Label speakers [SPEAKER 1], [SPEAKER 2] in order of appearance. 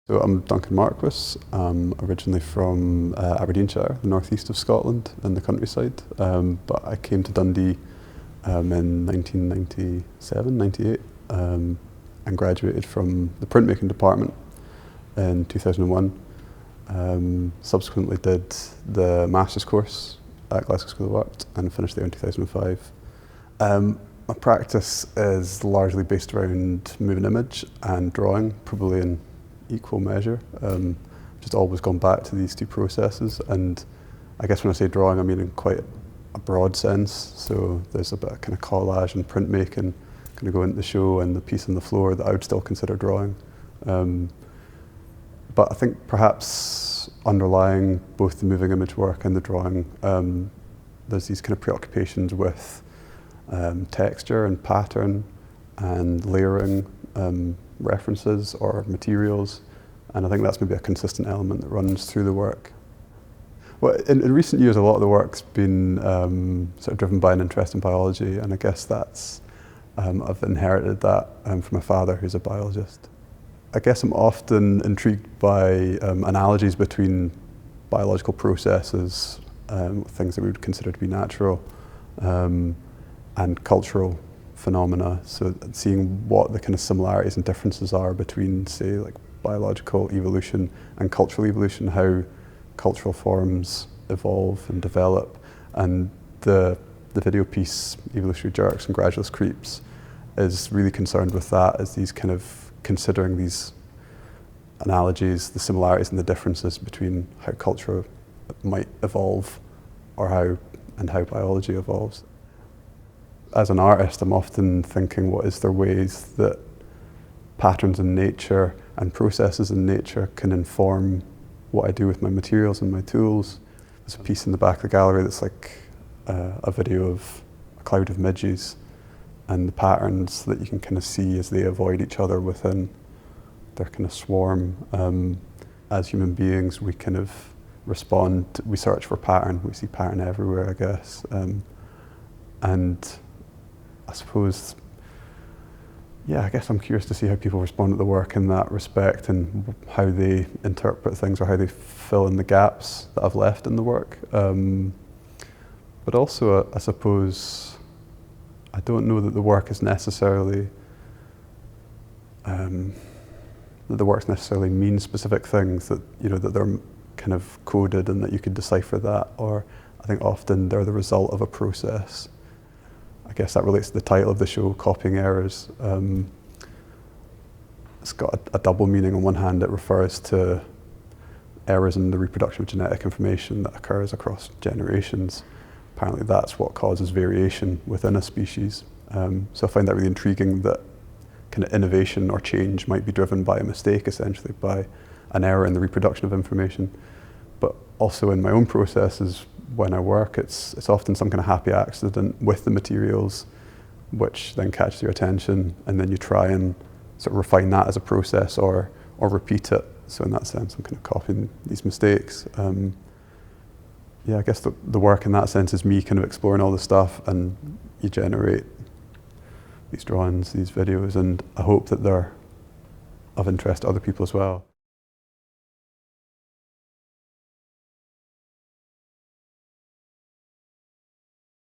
[SPEAKER 1] So I'm Duncan Marquiss. I'm originally from Aberdeenshire, the northeast of Scotland, in the countryside. But I came to Dundee in 1997, 98, and graduated from the printmaking department in 2001. Subsequently did the master's course at Glasgow School of Art and finished there in 2005. My practice is largely based around moving image and drawing, probably in equal measure. Just always gone back to these two processes, and I guess when I say drawing I mean in quite a broad sense. So there's a bit of kind of collage and printmaking kind of go into the show, and the piece on the floor that I would still consider drawing. But I think perhaps underlying both the moving image work and the drawing, there's these kind of preoccupations with texture and pattern and layering references or materials, and I think that's maybe a consistent element that runs through the work. Well, in recent years a lot of the work's been sort of driven by an interest in biology, and I guess that's, I've inherited that from my father, who's a biologist. I guess I'm often intrigued by analogies between biological processes, things that we would consider to be natural, and cultural phenomena. So seeing what the kind of similarities and differences are between, say, like biological evolution and cultural evolution, how cultural forms evolve and develop. And the video piece, Evolutionary Jerks and Gradualist Creeps, is really concerned with that, as these kind of considering these analogies, the similarities and the differences between how culture might evolve or how biology evolves. As an artist, I'm often thinking, what is there ways that patterns in nature and processes in nature can inform what I do with my materials and my tools. There's a piece in the back of the gallery that's like a video of a cloud of midges and the patterns that you can kind of see as they avoid each other within their kind of swarm. As human beings, we kind of respond, we search for pattern, we see pattern everywhere, I guess. And I suppose, yeah, I guess I'm curious to see how people respond to the work in that respect, and how they interpret things or how they fill in the gaps that I've left in the work. But also, I suppose, I don't know that the work is necessarily, mean specific things, that, you know, that they're kind of coded and that you could decipher that, or I think often they're the result of a process. I guess that relates to the title of the show, Copying Errors. It's got a double meaning. On one hand, it refers to errors in the reproduction of genetic information that occurs across generations. Apparently that's what causes variation within a species. So I find that really intriguing, that kind of innovation or change might be driven by a mistake, essentially, by an error in the reproduction of information. But also in my own processes, when I work, it's often some kind of happy accident with the materials which then catches your attention, and then you try and sort of refine that as a process or repeat it. So in that sense, I'm kind of copying these mistakes. Yeah, I guess the work in that sense is me kind of exploring all this stuff, and you generate these drawings, these videos, and I hope that they're of interest to other people as well.